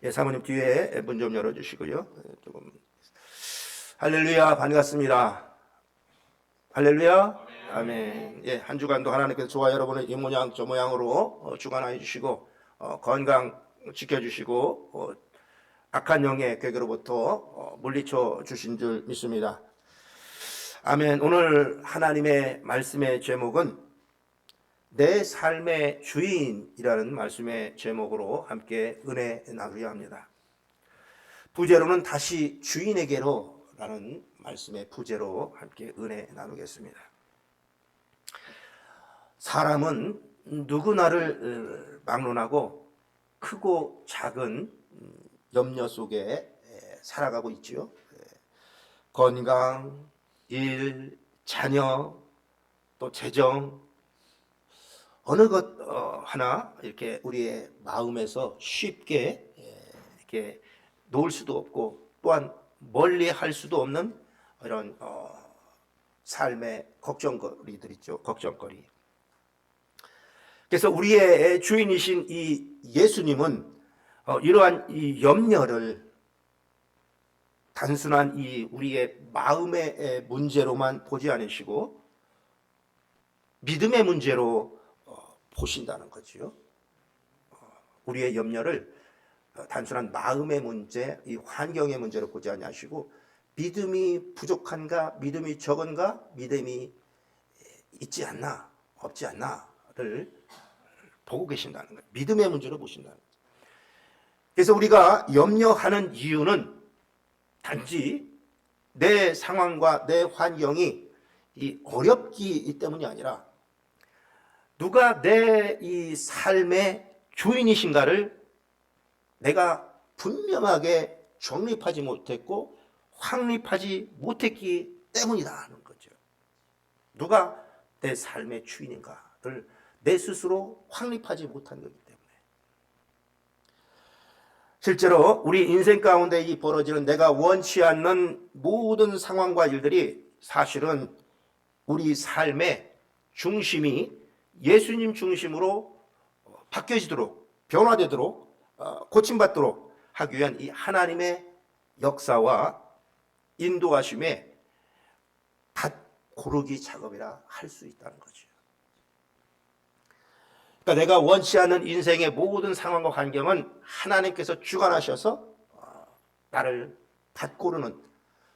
예, 사모님 뒤에 문 좀 열어주시고요. 조금. 할렐루야, 반갑습니다. 할렐루야, 아멘. 예, 한 주간도 하나님께서 저와 여러분의 이 모양 저 모양으로 주관하여 주시고 건강 지켜주시고 악한 영의 궤계로부터 물리쳐 주신 줄 믿습니다. 아멘. 오늘 하나님의 말씀의 제목은 내 삶의 주인이라는 말씀의 제목으로 함께 은혜 나누려 합니다. 부제로는 다시 주인에게로 라는 말씀의 부제로 함께 은혜 나누겠습니다. 사람은 누구나를 막론하고 크고 작은 염려 속에 살아가고 있지요. 건강, 일, 자녀, 또 재정, 어느 것 하나 이렇게 우리의 마음에서 쉽게 이렇게 놓을 수도 없고 또한 멀리 할 수도 없는 이런 삶의 걱정거리들 있죠. 걱정거리. 그래서 우리의 주인이신 이 예수님은 이러한 이 염려를 단순한 이 우리의 마음의 문제로만 보지 않으시고 믿음의 문제로 보신다는 거죠. 우리의 염려를 단순한 마음의 문제, 이 환경의 문제로 보지 아니하시고 믿음이 부족한가, 믿음이 적은가, 믿음이 있지 않나, 없지 않나를 보고 계신다는 거예요. 믿음의 문제로 보신다는 거예요. 그래서 우리가 염려하는 이유는 단지 내 상황과 내 환경이 이 어렵기 때문이 아니라 누가 내 이 삶의 주인이신가를 내가 분명하게 정립하지 못했고 확립하지 못했기 때문이라는 거죠. 누가 내 삶의 주인인가를 내 스스로 확립하지 못한 거기 때문에. 실제로 우리 인생 가운데 이 벌어지는 내가 원치 않는 모든 상황과 일들이 사실은 우리 삶의 중심이 예수님 중심으로 바뀌어지도록, 변화되도록, 고침받도록 하기 위한 이 하나님의 역사와 인도하심에 다 고르기 작업이라 할 수 있다는 거죠. 그러니까 내가 원치 않는 인생의 모든 상황과 환경은 하나님께서 주관하셔서 나를 다 고르는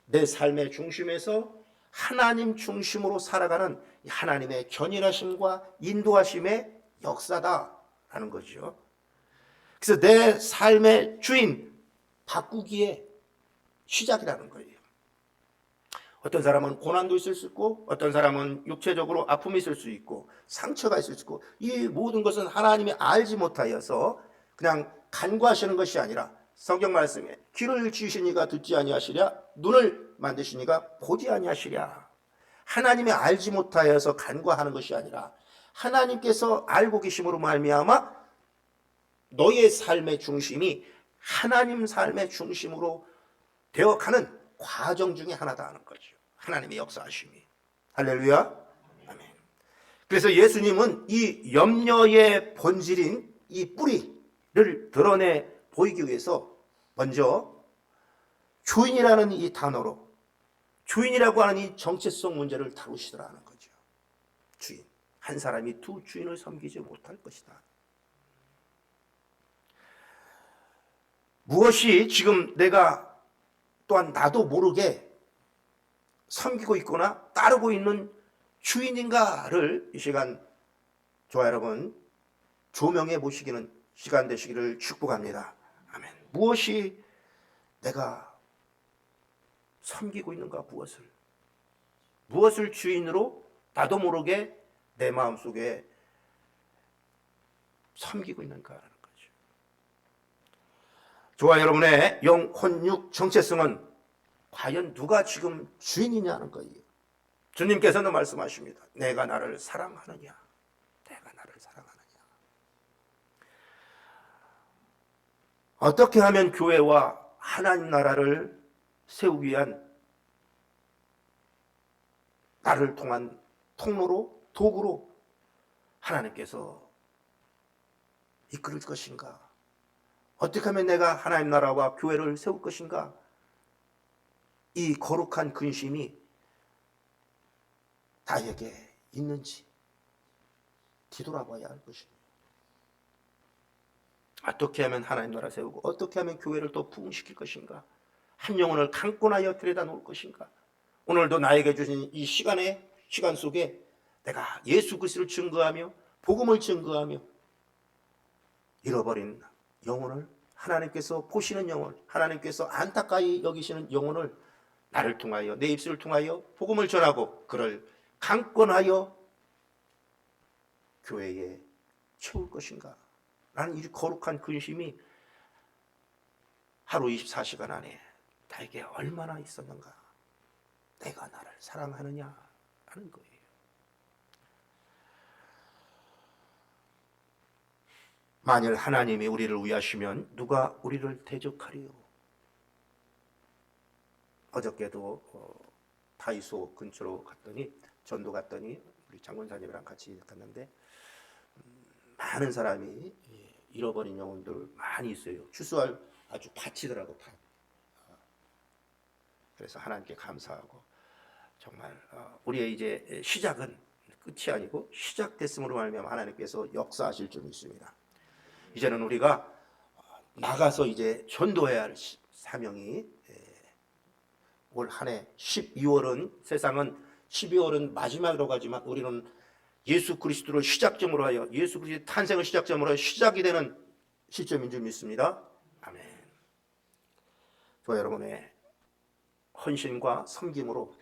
내 삶의 중심에서 하나님 중심으로 살아가는 하나님의 견인하심과 인도하심의 역사다라는 거죠. 그래서 내 삶의 주인 바꾸기의 시작이라는 거예요. 어떤 사람은 고난도 있을 수 있고 어떤 사람은 육체적으로 아픔이 있을 수 있고 상처가 있을 수 있고 이 모든 것은 하나님이 알지 못하여서 그냥 간과하시는 것이 아니라 성경 말씀에 귀를 주시니가 듣지 아니하시랴 눈을 만드시니가 보지 아니하시랴. 하나님이 알지 못하여서 간과하는 것이 아니라 하나님께서 알고 계심으로 말미암아 너의 삶의 중심이 하나님 삶의 중심으로 되어가는 과정 중에 하나다 하는 거죠. 하나님의 역사하심이. 할렐루야. 아멘. 그래서 예수님은 이 염려의 본질인 이 뿌리를 드러내 보이기 위해서 먼저 주인이라는 이 단어로 주인이라고 하는 이 정체성 문제를 다루시더라는 거죠. 주인. 한 사람이 두 주인을 섬기지 못할 것이다. 무엇이 지금 내가 또한 나도 모르게 섬기고 있거나 따르고 있는 주인인가를 이 시간 저와 여러분 조명해 보시기는 시간 되시기를 축복합니다. 아멘. 무엇이 내가 섬기고 있는가, 무엇을 주인으로 나도 모르게 내 마음속에 섬기고 있는가라는 거죠. 저와 여러분의 영, 혼, 육 정체성은 과연 누가 지금 주인이냐는 거예요. 주님께서는 말씀하십니다. 내가 나를 사랑하느냐, 내가 나를 사랑하느냐. 어떻게 하면 교회와 하나님 나라를 세우기 위한 나를 통한 통로로, 도구로 하나님께서 이끌을 것인가? 어떻게 하면 내가 하나님 나라와 교회를 세울 것인가? 이 거룩한 근심이 나에게 있는지 뒤돌아봐야 할 것입니다. 어떻게 하면 하나님 나라 세우고 어떻게 하면 교회를 또 부흥시킬 것인가? 한 영혼을 강권하여 들여다 놓을 것인가? 오늘도 나에게 주신 이 시간 속에 내가 예수 그리스도를 증거하며 복음을 증거하며 잃어버린 영혼을 하나님께서 보시는 영혼, 하나님께서 안타까이 여기시는 영혼을 나를 통하여 내 입술을 통하여 복음을 전하고 그를 강권하여 교회에 채울 것인가? 라는 이 거룩한 근심이 하루 24시간 안에 나에게 얼마나 있었는가? 내가 나를 사랑하느냐 하는 거예요. 만일 하나님이 우리를 위하시면 누가 우리를 대적하리요? 어저께도 다이소 근처로 갔더니 전도 갔더니 우리 장군사님이랑 같이 갔는데 많은 사람이 잃어버린 영혼들 많이 있어요. 추수할 아주 밭이더라고 밭. 그래서 하나님께 감사하고 정말 우리의 이제 시작은 끝이 아니고 시작됐음으로 말미암아 하나님께서 역사하실 줄 믿습니다. 이제는 우리가 나가서 이제 전도해야 할 사명이 올 한 해 12월은 세상은 12월은 마지막으로 가지만 우리는 예수 그리스도를 시작점으로 하여 예수 그리스도의 탄생을 시작점으로 하여 시작이 되는 시점인 줄 믿습니다. 아멘. 저와 여러분의 헌신과 섬김으로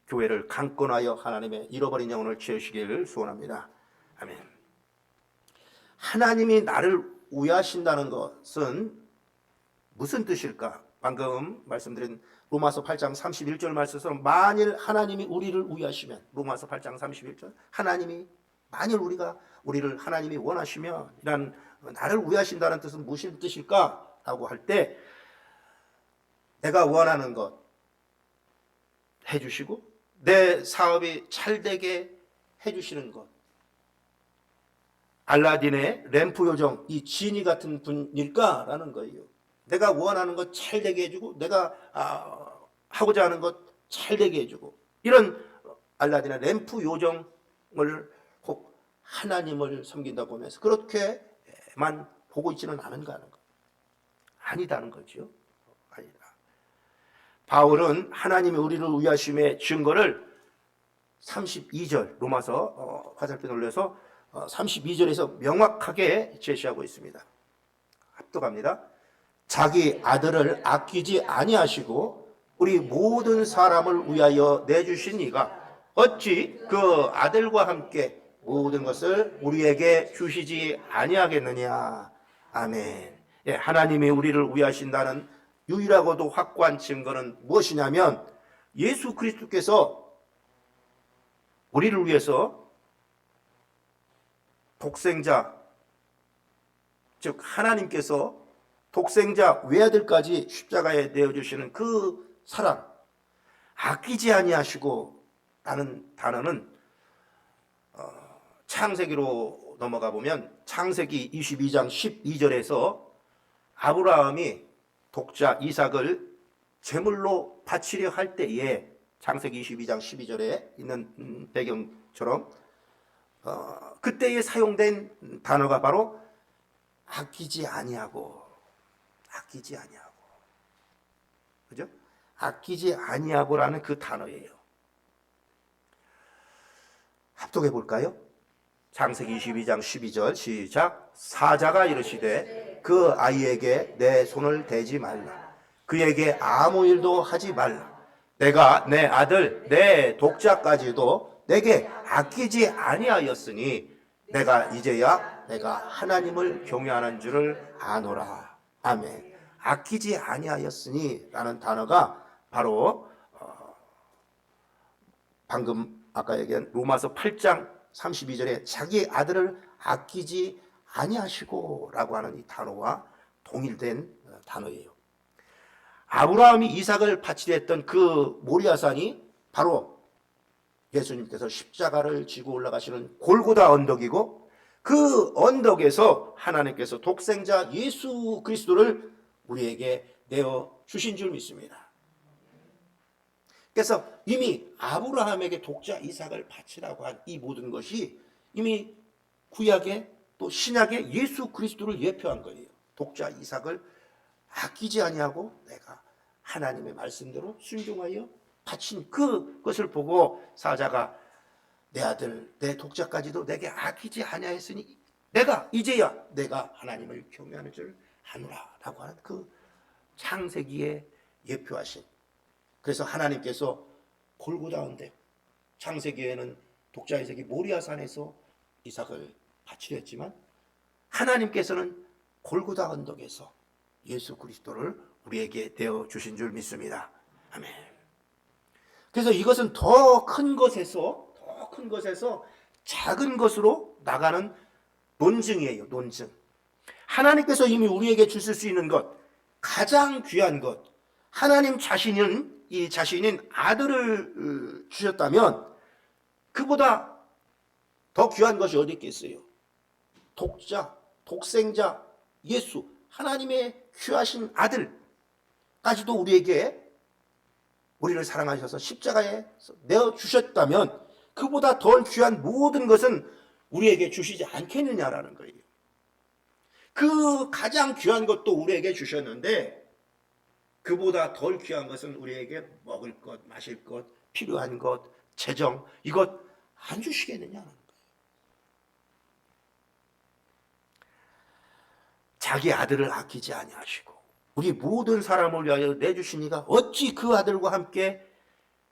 교회를 강권하여 하나님의 잃어버린 영혼을 채우시기를 소원합니다. 아멘. 하나님이 나를 위하신다는 것은 무슨 뜻일까? 방금 말씀드린 로마서 8장 31절 말씀처럼 만일 하나님이 우리를 위하시면 로마서 8장 31절 하나님이 만일 우리를 하나님이 원하시면 이란 나를 위하신다는 뜻은 무슨 뜻일까? 라고 할 때 내가 원하는 것 해주시고 내 사업이 잘되게 해주시는 것 알라딘의 램프 요정 이 지니 같은 분일까라는 거예요. 내가 원하는 것 잘되게 해주고 내가 하고자 하는 것 잘되게 해주고 이런 알라딘의 램프 요정을 혹 하나님을 섬긴다고 하면서 그렇게만 보고 있지는 않은가 하는 거 아니다는 거죠. 아니다. 바울은 하나님이 우리를 위하심의 증거를 32절 로마서 화살표 올려서 32절에서 명확하게 제시하고 있습니다. 합독합니다. 자기 아들을 아끼지 아니하시고 우리 모든 사람을 위하여 내주신 이가 어찌 그 아들과 함께 모든 것을 우리에게 주시지 아니하겠느냐. 아멘. 예, 하나님이 우리를 위하신다는 유일하고도 확고한 증거는 무엇이냐면 예수 그리스도께서 우리를 위해서 독생자 즉 하나님께서 독생자 외아들까지 십자가에 내어주시는 그 사랑 아끼지 아니하시고 라는 단어는 창세기로 넘어가 보면 창세기 22장 12절에서 아브라함이 독자 이삭을 제물로 바치려 할 때에 창세기 22장 12절에 있는 배경처럼 그때에 사용된 단어가 바로 아끼지 아니하고 그죠? 아끼지 아니하고라는 그 단어예요. 합독해 볼까요? 창세기 22장 12절 시작. 사자가 이르시되 그 아이에게 내 손을 대지 말라. 그에게 아무 일도 하지 말라. 내가 내 아들 내 독자까지도 내게 아끼지 아니하였으니 내가 이제야 내가 하나님을 경외하는 줄을 아노라. 아멘. 아끼지 아니하였으니 라는 단어가 바로 방금 아까 얘기한 로마서 8장 32절에 자기 아들을 아끼지 아니하시고 라고 하는 이 단어와 동일된 단어예요. 아브라함이 이삭을 바치려 했던 그 모리아산이 바로 예수님께서 십자가를 지고 올라가시는 골고다 언덕이고 그 언덕에서 하나님께서 독생자 예수 그리스도를 우리에게 내어 주신 줄 믿습니다. 그래서 이미 아브라함에게 독자 이삭을 바치라고 한 이 모든 것이 이미 구약에 또 신약에 예수 그리스도를 예표한 거예요. 독자 이삭을 아끼지 아니하고 내가 하나님의 말씀대로 순종하여 바친 그것을 보고 사자가 내 아들 내 독자까지도 내게 아끼지 아니하였으니 내가 이제야 내가 하나님을 경외하는 줄 아노라 라고 하는 그 창세기에 예표하신, 그래서 하나님께서 골고다 언덕, 창세기에는 독자 이삭이 모리아산에서 이삭을 바치려 했지만 하나님께서는 골고다 언덕에서 예수 그리스도를 우리에게 되어 주신 줄 믿습니다. 아멘. 그래서 이것은 더 큰 것에서 작은 것으로 나가는 논증이에요. 논증. 하나님께서 이미 우리에게 주실 수 있는 것, 가장 귀한 것, 하나님 자신은 이 자신인 아들을 주셨다면 그보다 더 귀한 것이 어디 있겠어요? 독자, 독생자 예수, 하나님의 귀하신 아들까지도 우리를 사랑하셔서 십자가에 내어주셨다면 그보다 더 귀한 모든 것은 우리에게 주시지 않겠느냐라는 거예요. 그 가장 귀한 것도 우리에게 주셨는데 그보다 덜 귀한 것은 우리에게 먹을 것, 마실 것, 필요한 것, 재정, 이것 안 주시겠느냐는 거예요. 자기 아들을 아끼지 아니하시고 우리 모든 사람을 위하여 내주시니가 어찌 그 아들과 함께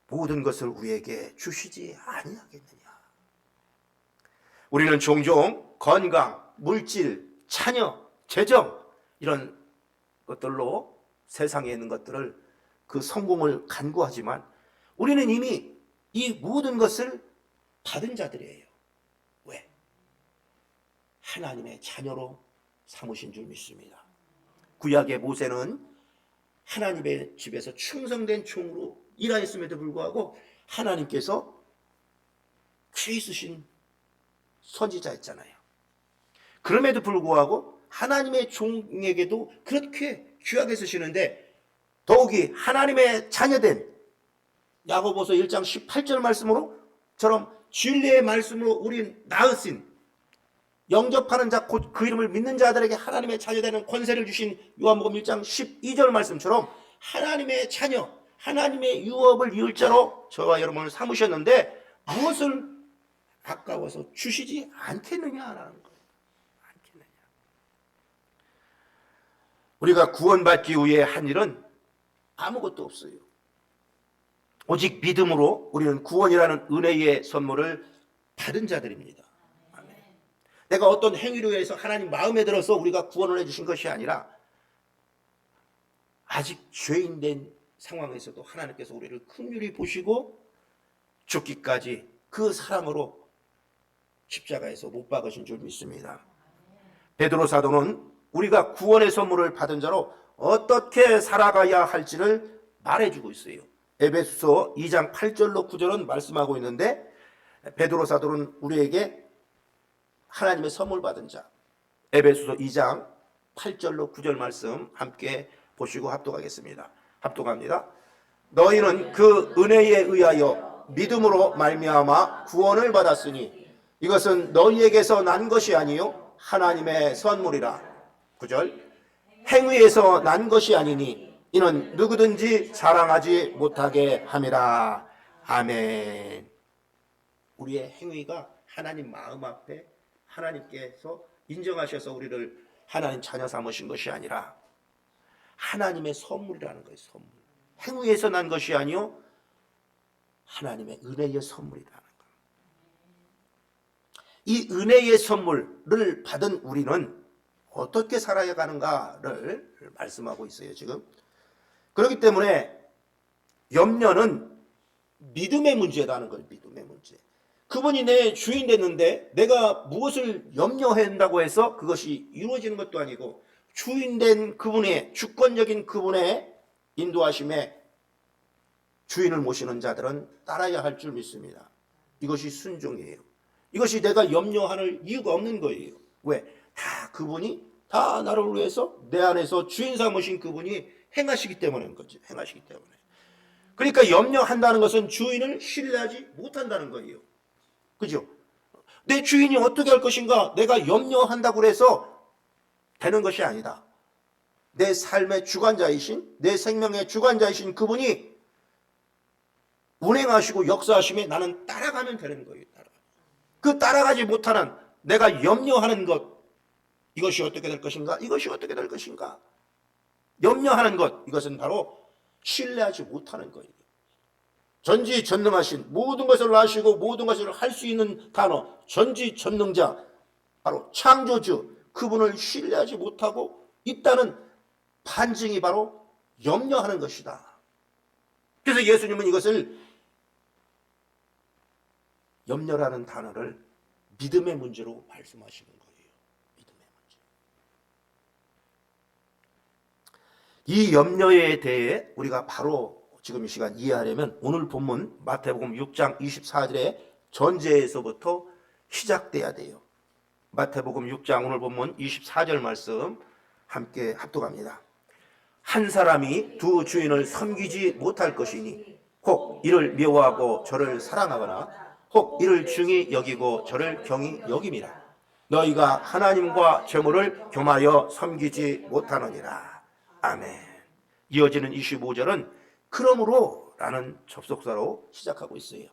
모든 것을 우리에게 주시지 아니하겠느냐. 우리는 종종 건강, 물질, 자녀, 재정 이런 것들로 세상에 있는 것들을 그 성공을 간구하지만 우리는 이미 이 모든 것을 받은 자들이에요. 왜? 하나님의 자녀로 삼으신 줄 믿습니다. 구약의 모세는 하나님의 집에서 충성된 종으로 일하였음에도 불구하고 하나님께서 귀 쓰신 선지자였잖아요. 그럼에도 불구하고 하나님의 종에게도 그렇게 귀하게 쓰시는데 더욱이 하나님의 자녀된 야고보서 1장 18절 말씀으로처럼 진리의 말씀으로 우린 나으신 영접하는 자 곧 그 이름을 믿는 자들에게 하나님의 자녀되는 권세를 주신 요한복음 1장 12절 말씀처럼 하나님의 자녀, 하나님의 유업을 이을 자로 저와 여러분을 삼으셨는데 무엇을 아까워서 주시지 않겠느냐라는 거예요. 않겠느냐. 우리가 구원받기 위해 한 일은 아무것도 없어요. 오직 믿음으로 우리는 구원이라는 은혜의 선물을 받은 자들입니다. 아멘. 내가 어떤 행위로 해서 하나님 마음에 들어서 우리가 구원을 해주신 것이 아니라 아직 죄인된 상황에서도 하나님께서 우리를 긍휼히 보시고 죽기까지 그 사랑으로 십자가에서 못 박으신 줄 믿습니다. 베드로 사도는 우리가 구원의 선물을 받은 자로 어떻게 살아가야 할지를 말해주고 있어요. 에베소서 2장 8절로 9절은 말씀하고 있는데 베드로 사도는 우리에게 하나님의 선물 받은 자, 에베소서 2장 8절로 9절 말씀 함께 보시고 합독하겠습니다. 합독합니다. 너희는 그 은혜에 의하여 믿음으로 말미암아 구원을 받았으니 이것은 너희에게서 난 것이 아니요 하나님의 선물이라. 9절. 행위에서 난 것이 아니니 이는 누구든지 자랑하지 못하게 함이라. 아멘. 우리의 행위가 하나님 마음 앞에 하나님께서 인정하셔서 우리를 하나님 자녀 삼으신 것이 아니라 하나님의 선물이라는 거예요. 선물. 행위에서 난 것이 아니요 하나님의 은혜의 선물이라는 거예요. 이 은혜의 선물을 받은 우리는 어떻게 살아야 가는가를 말씀하고 있어요. 지금 그렇기 때문에 염려는 믿음의 문제라는 거예요. 믿음의 문제. 그분이 내 주인 됐는데 내가 무엇을 염려한다고 해서 그것이 이루어지는 것도 아니고 주인된 그분의 주권적인 그분의 인도하심에 주인을 모시는 자들은 따라야 할 줄 믿습니다. 이것이 순종이에요. 이것이 내가 염려할 이유가 없는 거예요. 왜? 다 그분이 다 나를 위해서 내 안에서 주인 삼으신 그분이 행하시기 때문인 거지. 행하시기 때문에. 그러니까 염려한다는 것은 주인을 신뢰하지 못한다는 거예요. 그죠? 내 주인이 어떻게 할 것인가? 내가 염려한다고 해서 되는 것이 아니다. 내 삶의 주관자이신, 내 생명의 주관자이신 그분이 운행하시고 역사하심에 나는 따라가면 되는 거예요. 그 따라가지 못하는 내가 염려하는 것, 이것이 어떻게 될 것인가? 이것이 어떻게 될 것인가? 염려하는 것, 이것은 바로 신뢰하지 못하는 거예요. 전지전능하신, 모든 것을 아시고 모든 것을 할 수 있는 단어, 전지전능자, 바로 창조주, 그분을 신뢰하지 못하고 있다는 반증이 바로 염려하는 것이다. 그래서 예수님은 이것을 염려라는 단어를 믿음의 문제로 말씀하시는 거예요. 믿음의 문제. 이 염려에 대해 우리가 바로 지금 이 시간 이해하려면 오늘 본문 마태복음 6장 24절의 전제에서부터 시작돼야 돼요. 마태복음 6장 오늘 본문 24절 말씀 함께 합독합니다. 한 사람이 두 주인을 섬기지 못할 것이니 혹 이를 미워하고 저를 사랑하거나 혹 이를 중히 여기고 저를 경히 여김이라. 너희가 하나님과 재물을 겸하여 섬기지 못하느니라. 아멘. 이어지는 25절은 그러므로 라는 접속사로 시작하고 있어요.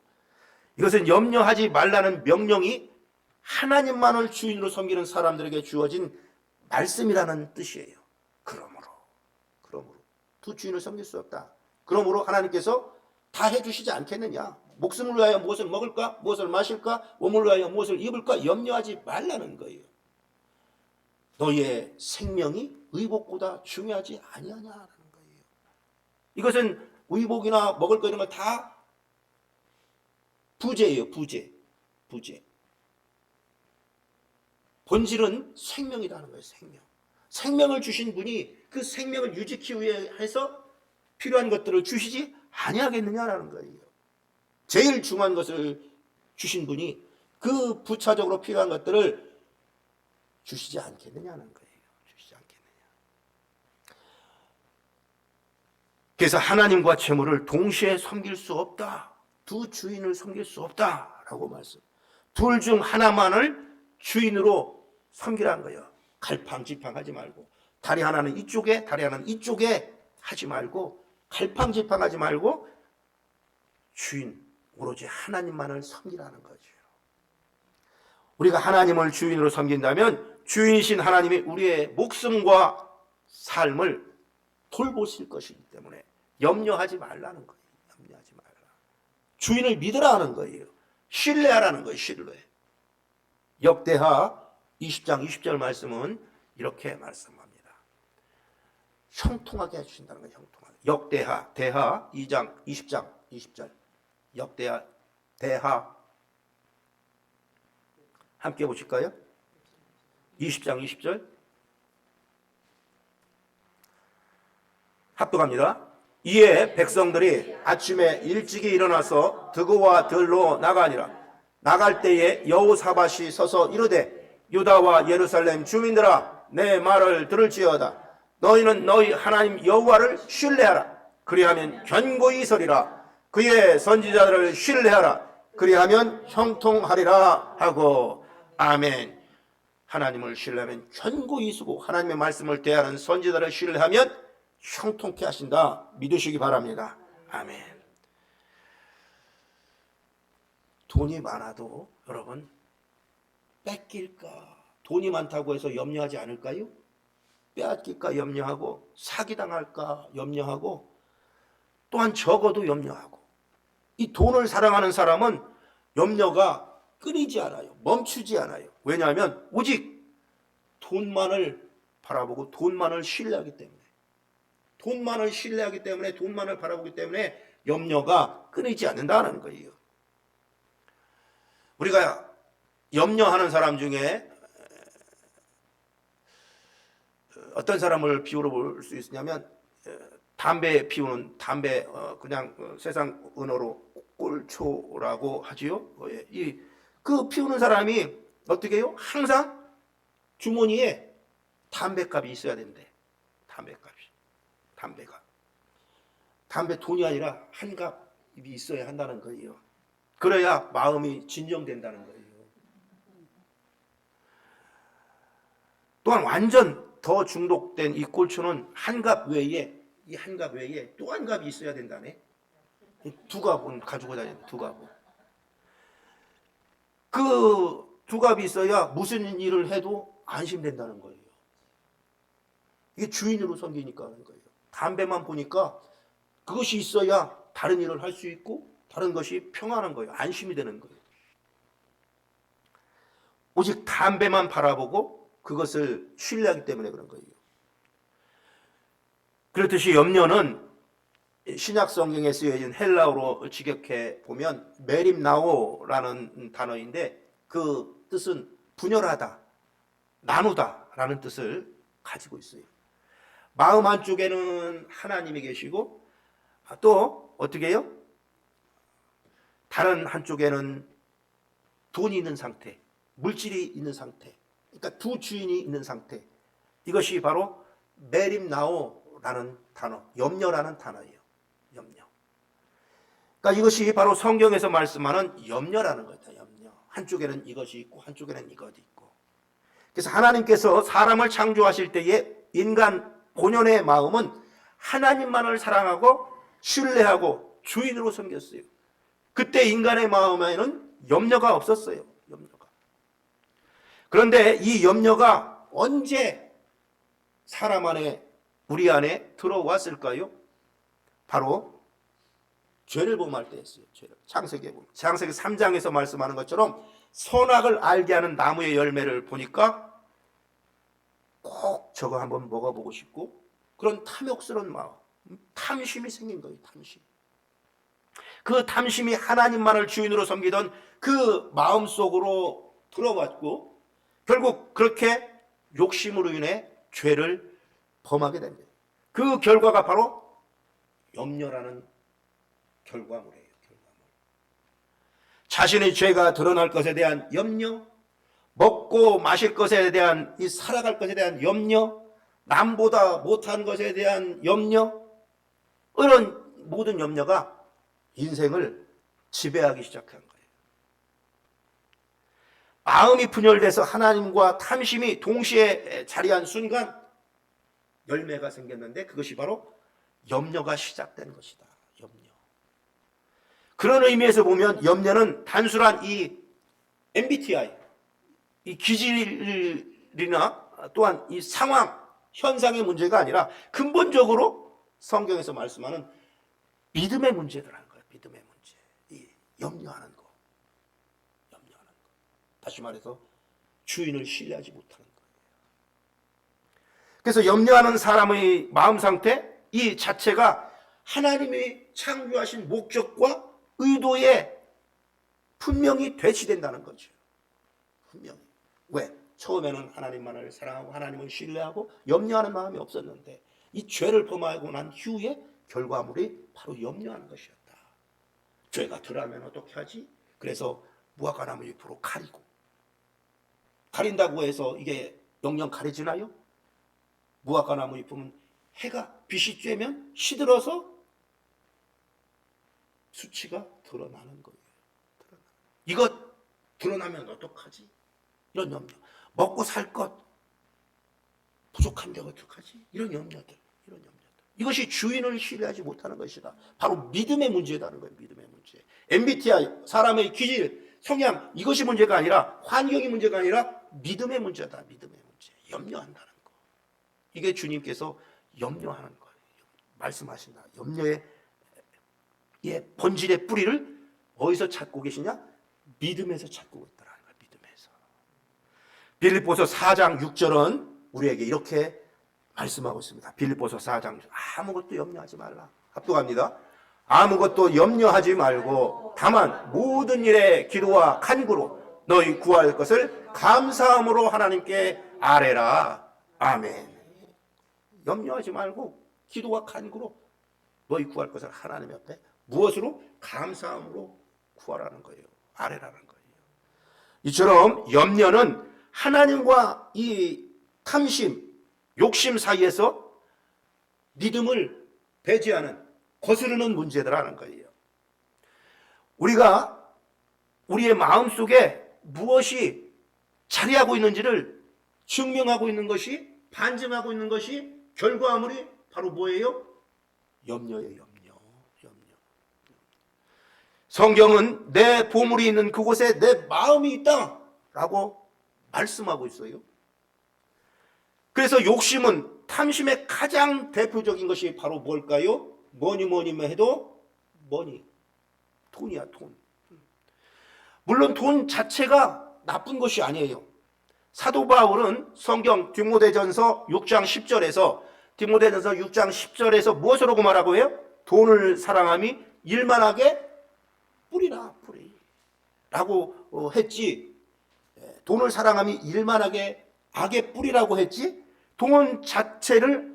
이것은 염려하지 말라는 명령이 하나님만을 주인으로 섬기는 사람들에게 주어진 말씀이라는 뜻이에요. 그러므로 두 주인을 섬길 수 없다. 그러므로 하나님께서 다 해주시지 않겠느냐. 목숨을 위하여 무엇을 먹을까? 무엇을 마실까? 몸을 위하여 무엇을 입을까? 염려하지 말라는 거예요. 너희의 생명이 의복보다 중요하지 아니하냐라는 거예요. 이것은 의복이나 먹을 거 이런 거 다 부재예요. 부재. 본질은 생명이라는 거예요. 생명을 주신 분이 그 생명을 유지하기 위해서 필요한 것들을 주시지 아니하겠느냐라는 거예요. 제일 중요한 것을 주신 분이 그 부차적으로 필요한 것들을 주시지 않겠느냐는 거예요. 주시지 않겠느냐. 그래서 하나님과 재물을 동시에 섬길 수 없다. 두 주인을 섬길 수 없다라고 말씀. 둘 중 하나만을 주인으로 섬기라는 거예요. 갈팡질팡하지 말고 다리 하나는 이쪽에 다리 하나는 이쪽에 하지 말고 갈팡질팡하지 말고 주인 오로지 하나님만을 섬기라는 거죠. 우리가 하나님을 주인으로 섬긴다면 주인이신 하나님이 우리의 목숨과 삶을 돌보실 것이기 때문에 염려하지 말라는 거예요. 염려하지 말라. 주인을 믿으라는 거예요. 신뢰하라는 거예요. 신뢰. 역대하 20장 20절 말씀은 이렇게 말씀합니다. 형통하게 해주신다는 거예요. 형통하게. 역대하 대하 2장 20장 20절 역대하 대하 함께 보실까요? 20장 20절 합독합니다. 이에 백성들이 아침에 일찍이 일어나서 드고와 들로 나가니라. 나갈 때에 여호사밧이 서서 이르되 유다와 예루살렘 주민들아 내 말을 들을지어다. 너희는 너희 하나님 여호와를 신뢰하라. 그리하면 견고히 서리라. 그의 선지자들을 신뢰하라. 그리하면 형통하리라 하고. 아멘. 하나님을 신뢰하면 견고히 서고 하나님의 말씀을 대하는 선지자들을 신뢰하면 형통케 하신다. 믿으시기 바랍니다. 아멘. 돈이 많아도 여러분 뺏길까? 돈이 많다고 해서 염려하지 않을까요? 빼앗길까 염려하고 사기당할까 염려하고 또한 적어도 염려하고 이 돈을 사랑하는 사람은 염려가 끊이지 않아요. 멈추지 않아요. 왜냐하면 오직 돈만을 바라보고 돈만을 신뢰하기 때문에 돈만을 바라보기 때문에 염려가 끊이지 않는다는 거예요. 우리가 염려하는 사람 중에 어떤 사람을 비유로 볼 수 있으냐면 담배 피우는 그냥 세상 언어로 꼴초라고 하지요. 이 그 피우는 사람이 어떻게 해요? 항상 주머니에 담배값이 있어야 된대. 담배값이. 담배가. 담배 돈이 아니라 한갑이 있어야 한다는 거예요. 그래야 마음이 진정된다는 거예요. 또한 완전 더 중독된 이 꼴초는 한갑 외에, 이 한갑 외에 또 한 갑이 있어야 된다네. 두 갑은 가지고 다니는 두 갑은. 그 두 갑이 있어야 무슨 일을 해도 안심된다는 거예요. 이게 주인으로 섬기니까 하는 거예요. 담배만 보니까 그것이 있어야 다른 일을 할 수 있고 다른 것이 평안한 거예요. 안심이 되는 거예요. 오직 담배만 바라보고 그것을 신뢰하기 때문에 그런 거예요. 그렇듯이 염려는 신약 성경에 쓰여진 헬라어로 직역해 보면 메림나오라는 단어인데 그 뜻은 분열하다, 나누다라는 뜻을 가지고 있어요. 마음 한쪽에는 하나님이 계시고 또 어떻게 해요? 다른 한쪽에는 돈이 있는 상태, 물질이 있는 상태, 그러니까 두 주인이 있는 상태. 이것이 바로 메림나오라는 단어, 염려라는 단어예요. 염려. 그러니까 이것이 바로 성경에서 말씀하는 염려라는 거다. 염려. 한쪽에는 이것이 있고 한쪽에는 이것이 있고. 그래서 하나님께서 사람을 창조하실 때에 인간 본연의 마음은 하나님만을 사랑하고 신뢰하고 주인으로 섬겼어요. 그때 인간의 마음에는 염려가 없었어요. 염려가. 그런데 이 염려가 언제 사람 안에, 우리 안에 들어왔을까요? 바로 죄를 범할 때였어요. 죄를. 창세기 3장에서 말씀하는 것처럼 선악을 알게 하는 나무의 열매를 보니까 꼭 저거 한번 먹어보고 싶고 그런 탐욕스러운 마음, 탐심이 생긴 거예요. 탐심. 그 탐심이 하나님만을 주인으로 섬기던 그 마음속으로 들어왔고 결국 그렇게 욕심으로 인해 죄를 범하게 됩니다. 그 결과가 바로 염려라는 결과물이에요. 결과물. 자신의 죄가 드러날 것에 대한 염려, 먹고 마실 것에 대한, 이 살아갈 것에 대한 염려, 남보다 못한 것에 대한 염려, 이런 모든 염려가 인생을 지배하기 시작한 거예요. 마음이 분열돼서 하나님과 탐심이 동시에 자리한 순간 열매가 생겼는데 그것이 바로 염려가 시작된 것이다. 염려. 그런 의미에서 보면 염려는 단순한 이 MBTI, 이 기질이나 또한 이 상황, 현상의 문제가 아니라 근본적으로 성경에서 말씀하는 믿음의 문제더라는 거예요. 믿음의 문제. 이 염려하는 거. 염려하는 거. 다시 말해서 주인을 신뢰하지 못하는 거예요. 그래서 염려하는 사람의 마음 상태, 이 자체가 하나님이 창조하신 목적과 의도에 분명히 대치된다는 거죠. 분명히. 왜? 처음에는 하나님만을 사랑하고 하나님을 신뢰하고 염려하는 마음이 없었는데 이 죄를 범하고 난 후에 결과물이 바로 염려하는 것이었다. 죄가 드러나면 어떻게 하지? 그래서 무화과나무 잎으로 가리고, 가린다고 해서 이게 영영 가려지나요? 무화과나무 잎은 해가 빛이 쬐면 시들어서 수치가 드러나는 거예요. 이것 드러나면 어떡하지? 이런 염려. 먹고 살 것 부족한데 어떡하지? 이런 염려들. 이런 염려들. 이것이 주인을 신뢰하지 못하는 것이다. 바로 믿음의 문제라는 거예요. 믿음의 문제. MBTI, 사람의 기질, 성향, 이것이 문제가 아니라, 환경이 문제가 아니라 믿음의 문제다. 믿음의 문제. 염려한다는 거. 이게 주님께서 염려하는 거예요. 말씀하신다. 염려의 본질의 뿌리를 어디서 찾고 계시냐? 믿음에서 찾고 있더라는 거예요. 믿음에서. 빌립보서 4장 6절은 우리에게 이렇게 말씀하고 있습니다. 빌립보서 4장 아무것도 염려하지 말라. 합독합니다. 아무것도 염려하지 말고 다만 모든 일에 기도와 간구로 너희 구할 것을 감사함으로 하나님께 아뢰라. 아멘. 염려하지 말고 기도와 간구로 너희 구할 것을 하나님 앞에 무엇으로? 감사함으로 구하라는 거예요. 아뢰라는 거예요. 이처럼 염려는 하나님과 이 탐심, 욕심 사이에서 믿음을 배제하는, 거스르는 문제들하는 거예요. 우리가 우리의 마음속에 무엇이 자리하고 있는지를 증명하고 있는 것이, 반증하고 있는 것이 결과물이 바로 뭐예요? 염려예요. 염려. 성경은 내 보물이 있는 그곳에 내 마음이 있다 라고 말씀하고 있어요. 그래서 욕심은, 탐심의 가장 대표적인 것이 바로 뭘까요? 뭐니 해도 돈이야, 돈. 물론 돈 자체가 나쁜 것이 아니에요. 사도 바울은 성경 디모데전서 6장 10절에서 무엇으로 말하고 해요? 돈을 사랑함이 일만하게 뿌리라, 라고 했지. 돈을 사랑함이 일만하게 악의 뿌리라고 했지. 돈 자체를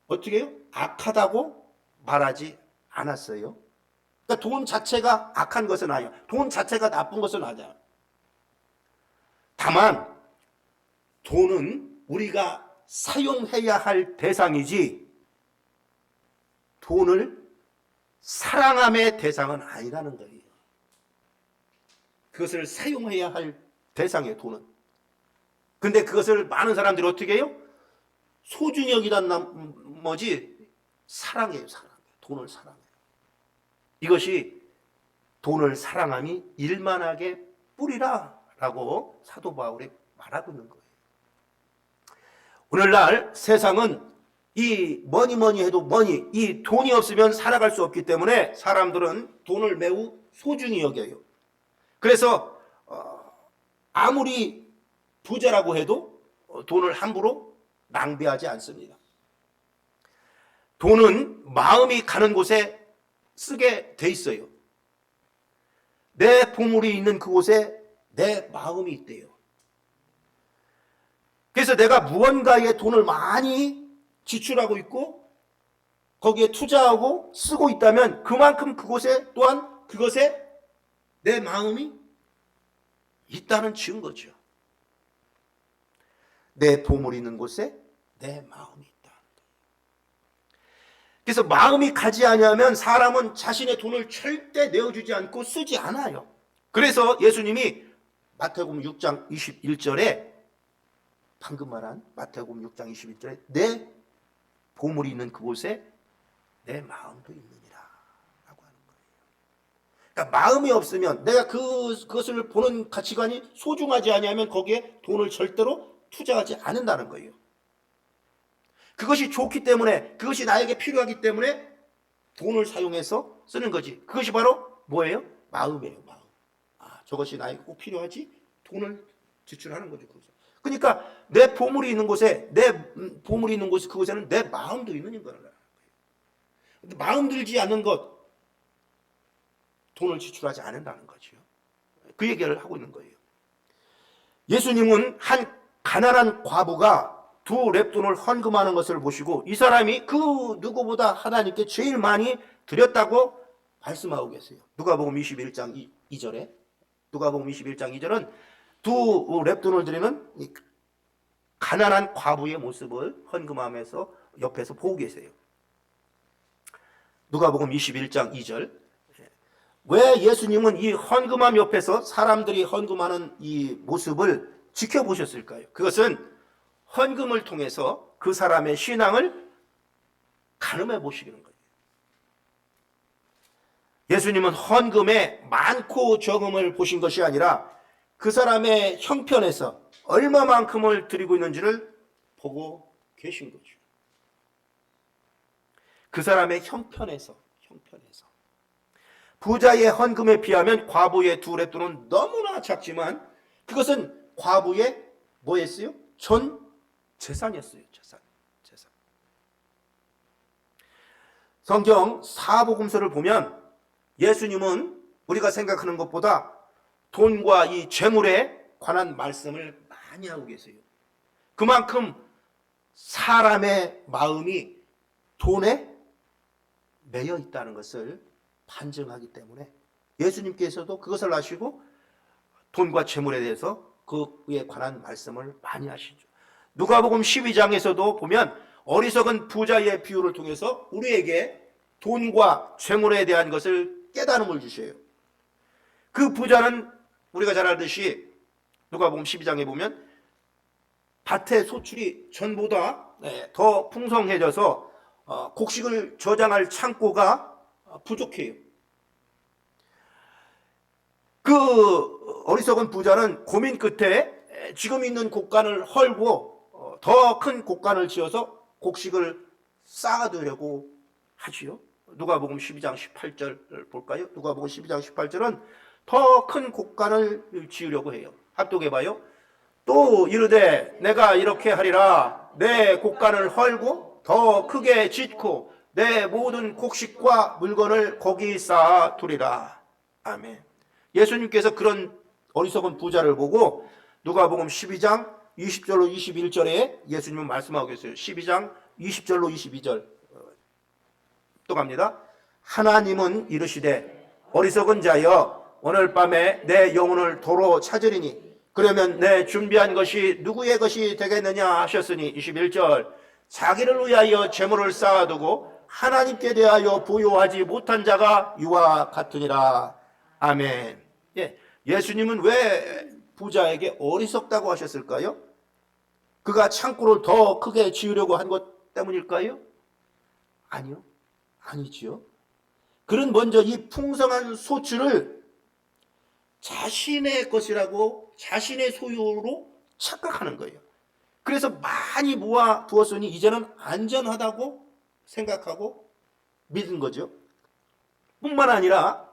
어떻게 해요? 악하다고 말하지 않았어요. 그러니까 돈 자체가 악한 것은 아니에요. 돈 자체가 나쁜 것은 아니에요. 다만 돈은 우리가 사용해야 할 대상이지 돈을 사랑함의 대상은 아니라는 거예요. 그것을 사용해야 할 대상이에요, 돈은. 근데 그것을 많은 사람들이 어떻게 해요? 소중히 여기단 나머지 사랑해요. 돈을 사랑해요. 이것이 돈을 사랑함이 일만하게 뿌리라 라고 사도 바울이 말하고 있는 거예요. 오늘날 세상은 이 뭐니 해도 이 돈이 없으면 살아갈 수 없기 때문에 사람들은 돈을 매우 소중히 여겨요. 그래서 아무리 부자라고 해도 돈을 함부로 낭비하지 않습니다. 돈은 마음이 가는 곳에 쓰게 돼 있어요. 내 보물이 있는 그곳에 내 마음이 있대요. 그래서 내가 무언가에 돈을 많이 지출하고 있고 거기에 투자하고 쓰고 있다면 그만큼 그곳에 또한 그것에 내 마음이 있다는 증거죠. 내 보물이 있는 곳에 내 마음이 있다. 그래서 마음이 가지 아니하면 사람은 자신의 돈을 절대 내어주지 않고 쓰지 않아요. 그래서 예수님이 마태복음 6장 21절에 방금 말한 마태복음 6장 21절에 내 보물이 있는 그곳에 내 마음도 있느니라 라고 하는 거예요. 그러니까 마음이 없으면 내가 그것을 보는 가치관이 소중하지 아니하면 거기에 돈을 절대로 투자하지 않는다는 거예요. 그것이 좋기 때문에, 그것이 나에게 필요하기 때문에 돈을 사용해서 쓰는 거지. 그것이 바로 뭐예요? 마음이에요. 마음. 저것이 나에게 꼭 필요하지? 돈을 지출하는 거죠. 그러니까 내 보물이 있는 곳에, 그곳에는 내 마음도 있는 거예요. 근데 마음 들지 않는 것, 돈을 지출하지 않는다는 거죠. 그 얘기를 하고 있는 거예요. 예수님은 한 가난한 과부가 2렙돈을 헌금하는 것을 보시고 이 사람이 그 누구보다 하나님께 제일 많이 드렸다고 말씀하고 계세요. 누가복음 21장 2절에 누가복음 21장 2절은 2렙돈을 드리는 가난한 과부의 모습을 헌금하면서 옆에서 보고 계세요. 누가복음 21장 2절. 왜 예수님은 이 헌금함 옆에서 사람들이 헌금하는 이 모습을 지켜보셨을까요? 그것은 헌금을 통해서 그 사람의 신앙을 가늠해 보시는 거예요. 예수님은 헌금의 많고 적음을 보신 것이 아니라 그 사람의 형편에서 얼마만큼을 드리고 있는지를 보고 계신 거죠. 그 사람의 형편에서. 부자의 헌금에 비하면 과부의 2렙돈은 너무나 작지만 그것은 과부의 뭐였어요? 전 재산이었어요. 재산. 성경 사복음서를 보면 예수님은 우리가 생각하는 것보다 돈과 이 재물에 관한 말씀을 많이 하고 계세요. 그만큼 사람의 마음이 돈에 매여 있다는 것을 반증하기 때문에 예수님께서도 그것을 아시고 돈과 재물에 대해서 그에 관한 말씀을 많이 하시죠. 누가복음 12장에서도 보면 어리석은 부자의 비유를 통해서 우리에게 돈과 재물에 대한 것을 깨달음을 주셔요. 그 부자는 우리가 잘 알듯이 누가복음 12장에 보면 밭의 소출이 전보다 더 풍성해져서 곡식을 저장할 창고가 부족해요. 그 어리석은 부자는 고민 끝에 지금 있는 곡간을 헐고 더 큰 곡간을 지어서 곡식을 쌓아두려고 하지요. 누가복음 12장 18절 볼까요? 누가복음 12장 18절은 더 큰 곡간을 지으려고 해요. 합독해봐요. 또 이르되 내가 이렇게 하리라. 내 곡간을 헐고 더 크게 짓고 내 모든 곡식과 물건을 거기 쌓아두리라. 아멘. 예수님께서 그런 어리석은 부자를 보고 누가복음 12장 20절로 21절에 예수님은 말씀하고 계세요. 12장 20절로 22절 또 갑니다. 하나님은 이르시되 어리석은 자여 오늘 밤에 내 영혼을 도로 찾으리니 그러면 내 준비한 것이 누구의 것이 되겠느냐 하셨으니 21절 자기를 위하여 재물을 쌓아두고 하나님께 대하여 부요하지 못한 자가 이와 같으니라. 아멘. 예수님은 왜 부자에게 어리석다고 하셨을까요? 그가 창고를 더 크게 지으려고 한 것 때문일까요? 아니요. 아니지요. 그는 먼저 이 풍성한 소출을 자신의 것이라고 자신의 소유로 착각하는 거예요. 그래서 많이 모아 두었으니 이제는 안전하다고 생각하고 믿은 거죠. 뿐만 아니라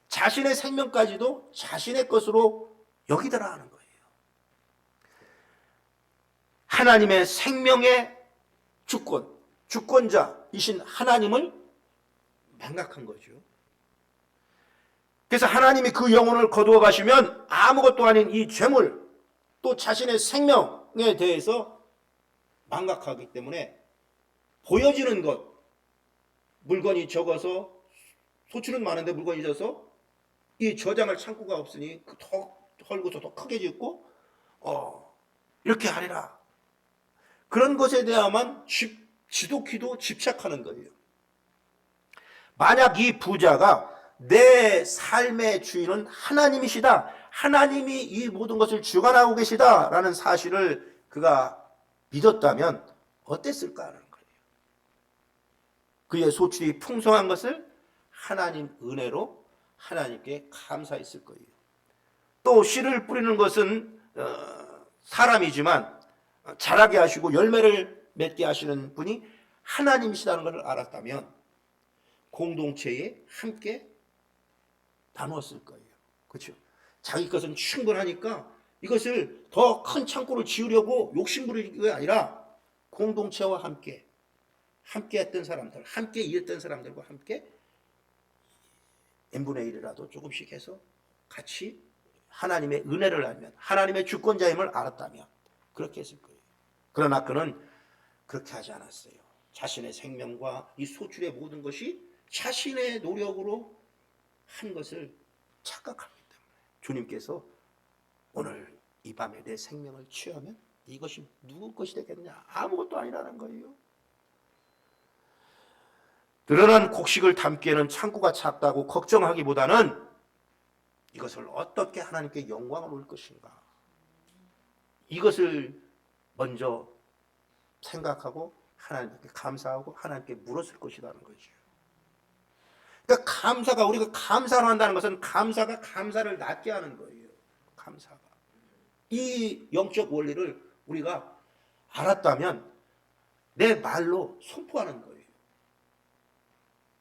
자신의 생명까지도 자신의 것으로 여기더라 하는 거예요. 하나님의 생명의 주권자이신 하나님을 망각한 거죠. 그래서 하나님이 그 영혼을 거두어 가시면 아무것도 아닌 이 죄물 또 자신의 생명에 대해서 망각하기 때문에 보여지는 것 물건이 적어서 소출은 많은데 물건이 적어서 이 저장할 창고가 없으니 더 헐고서 더 크게 짓고 이렇게 하리라. 그런 것에 대해야만 지독히도 집착하는 거예요. 만약 이 부자가 내 삶의 주인은 하나님이시다. 하나님이 이 모든 것을 주관하고 계시다라는 사실을 그가 믿었다면 어땠을까 하는 거예요. 그의 소출이 풍성한 것을 하나님 은혜로 하나님께 감사했을 거예요. 또 씨를 뿌리는 것은 사람이지만 자라게 하시고 열매를 맺게 하시는 분이 하나님이시다는 것을 알았다면 공동체에 함께 나누었을 거예요. 그렇죠? 자기 것은 충분하니까 이것을 더 큰 창고를 지으려고 욕심부리는 게 아니라 공동체와 함께 했던 사람들, 함께 일했던 사람들과 함께 n분의 1이라도 조금씩 해서 같이 하나님의 은혜를 알면 하나님의 주권자임을 알았다면 그렇게 했을 거예요. 그러나 그는 그렇게 하지 않았어요. 자신의 생명과 이 소출의 모든 것이 자신의 노력으로 한 것을 착각하기 때문에 주님께서 오늘 이 밤에 내 생명을 취하면 이것이 누구 것이 되겠냐? 아무것도 아니라는 거예요. 늘어난 곡식을 담기에는 창고가 작다고 걱정하기보다는 이것을 어떻게 하나님께 영광을 올 것인가? 이것을 먼저 생각하고 하나님께 감사하고 하나님께 물었을 것이라는 거죠. 그러니까 감사가 우리가 감사를 한다는 것은 감사가 감사를 낳게 하는 거예요. 감사가. 이 영적 원리를 우리가 알았다면 내 말로 선포하는 거예요.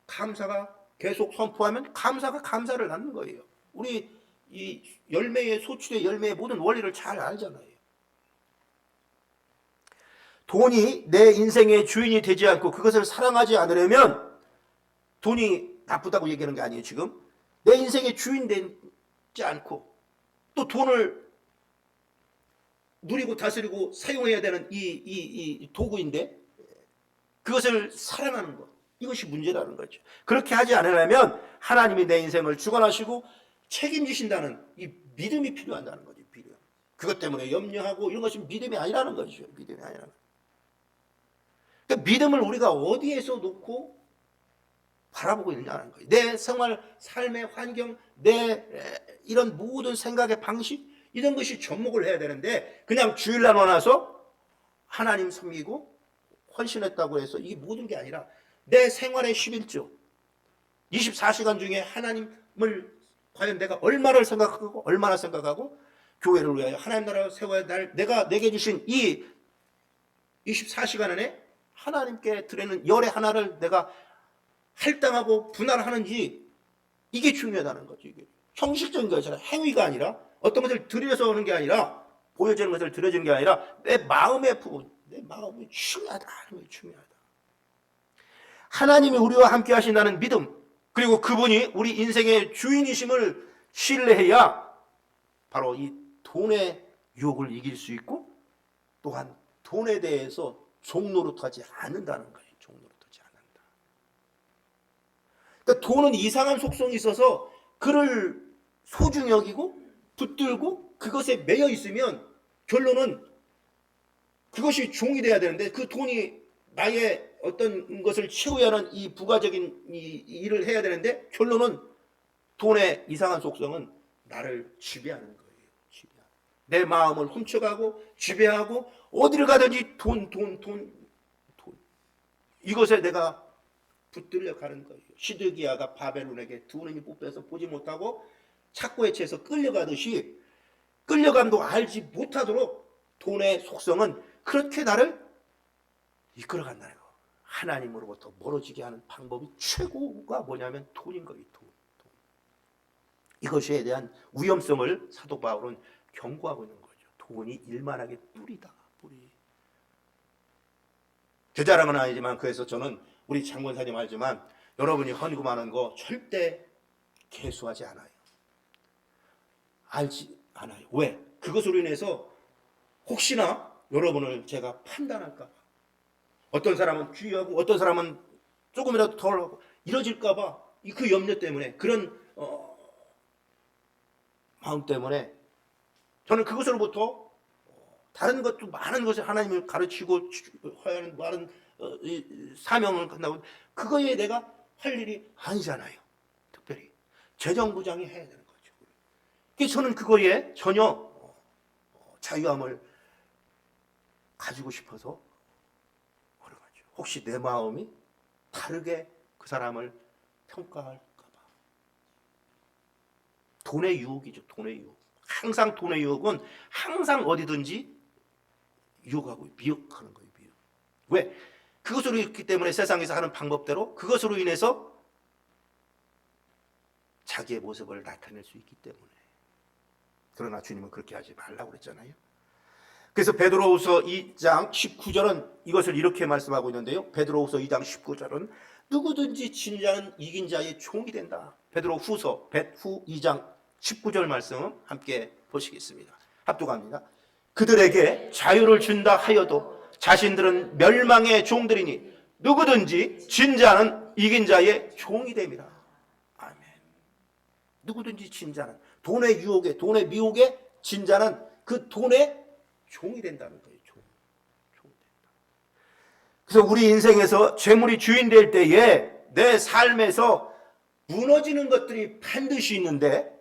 감사가 계속 선포하면 감사가 감사를 낳는 거예요. 우리 이 열매의 소출의 열매의 모든 원리를 잘 알잖아요. 돈이 내 인생의 주인이 되지 않고 그것을 사랑하지 않으려면 돈이 나쁘다고 얘기하는 게 아니에요. 지금 내 인생의 주인 되지 않고 또 돈을 누리고 다스리고 사용해야 되는 이 도구인데 그것을 사랑하는 것, 이것이 문제라는 거죠. 그렇게 하지 않으려면 하나님이 내 인생을 주관하시고 책임지신다는 이 믿음이 필요하다는 거지. 믿음. 그것 때문에 염려하고 이런 것이 믿음이 아니라는 거죠. 믿음이 아니라는. 그러니까 믿음을 우리가 어디에서 놓고 바라보고 있느냐는 거예요. 내 생활, 삶의 환경, 내 이런 모든 생각의 방식, 이런 것이 접목을 해야 되는데 그냥 주일날 와서 하나님 섬기고 헌신했다고 해서 이게 모든 게 아니라 내 생활의 11조 24시간 중에 하나님을 과연 내가 얼마나 생각하고 교회를 위하여 하나님 나라를 세워야 할 내게 주신 이 24시간 안에 하나님께 드리는 열의 하나를 내가 할당하고 분할하는지, 이게 중요하다는 거죠. 이게 형식적인 것이잖아요. 행위가 아니라 어떤 것을 드려서 하는 게 아니라, 보여지는 것을 드려주는 게 아니라 내 마음의 부분, 내 마음이 중요하다는 거예요. 하나님이 우리와 함께 하신다는 믿음, 그리고 그분이 우리 인생의 주인이심을 신뢰해야 바로 이 돈의 유혹을 이길 수 있고, 또한 돈에 대해서 종노릇하지 않는다는 거예요. 종노릇하지 않는다. 그러니까 돈은 이상한 속성이 있어서 그를 소중히 여기고 붙들고 그것에 매여 있으면 결론은 그것이 종이 돼야 되는데, 그 돈이 나의 어떤 것을 채워야 하는 이 부가적인 일을 해야 되는데, 결론은 돈의 이상한 속성은 나를 지배하는 거예요. 내 마음을 훔쳐가고 지배하고 어디를 가든지 돈. 이것에 내가 붙들려 가는 거예요. 시드기야가 바벨론에게 두 눈이 뽑혀서 보지 못하고 착고에 취해서 끌려가듯이, 끌려감도 알지 못하도록 돈의 속성은 그렇게 나를 이끌어간다는 거. 하나님으로부터 멀어지게 하는 방법이 최고가 뭐냐면 돈인 거예요. 돈. 이것에 대한 위험성을 사도 바울은 경고하고 있는 거죠. 돈이 일만하게 뿌리다. 뿌리. 제 자랑은 아니지만, 그래서 저는 우리 장권사님 알지만 여러분이 헌금하는 거 절대 개수하지 않아요. 알지 않아요. 왜? 그것으로 인해서 혹시나 여러분을 제가 판단할까 봐, 어떤 사람은 귀하고 어떤 사람은 조금이라도 덜 하고 이러질까 봐, 그 염려 때문에, 그런 마음 때문에 저는 그것으로부터 다른 것도 많은 것을 하나님을 가르치고 하는 많은 사명을 끝나고, 그거에 내가 할 일이 아니잖아요. 특별히 재정부장이 해야 되는 거죠. 그래서 저는 그거에 전혀 자유함을 가지고 싶어서 그런 거죠. 혹시 내 마음이 다르게 그 사람을 평가할까 봐. 돈의 유혹이죠. 돈의 유혹. 항상 돈의 유혹은 항상 어디든지 유혹하고 미혹하는 거예요. 미혹. 왜? 그것으로 있기 때문에 세상에서 하는 방법대로 그것으로 인해서 자기의 모습을 나타낼 수 있기 때문에. 그러나 주님은 그렇게 하지 말라고 그랬잖아요. 그래서 베드로후서 2장 19절은 이것을 이렇게 말씀하고 있는데요. 베드로후서 2장 19절은 누구든지 진 자는 이긴 자의 종이 된다. 베드로후서 2장 19절 말씀 함께 보시겠습니다. 합독합니다. 그들에게 자유를 준다 하여도 자신들은 멸망의 종들이니 누구든지 진 자는 이긴 자의 종이 됨이라. 아멘. 누구든지 진 자는, 돈의 유혹에, 돈의 미혹에 진 자는 그 돈의 종이 된다는 거예요. 종 된다. 그래서 우리 인생에서 재물이 주인 될 때에 내 삶에서 무너지는 것들이 반드시 있는데,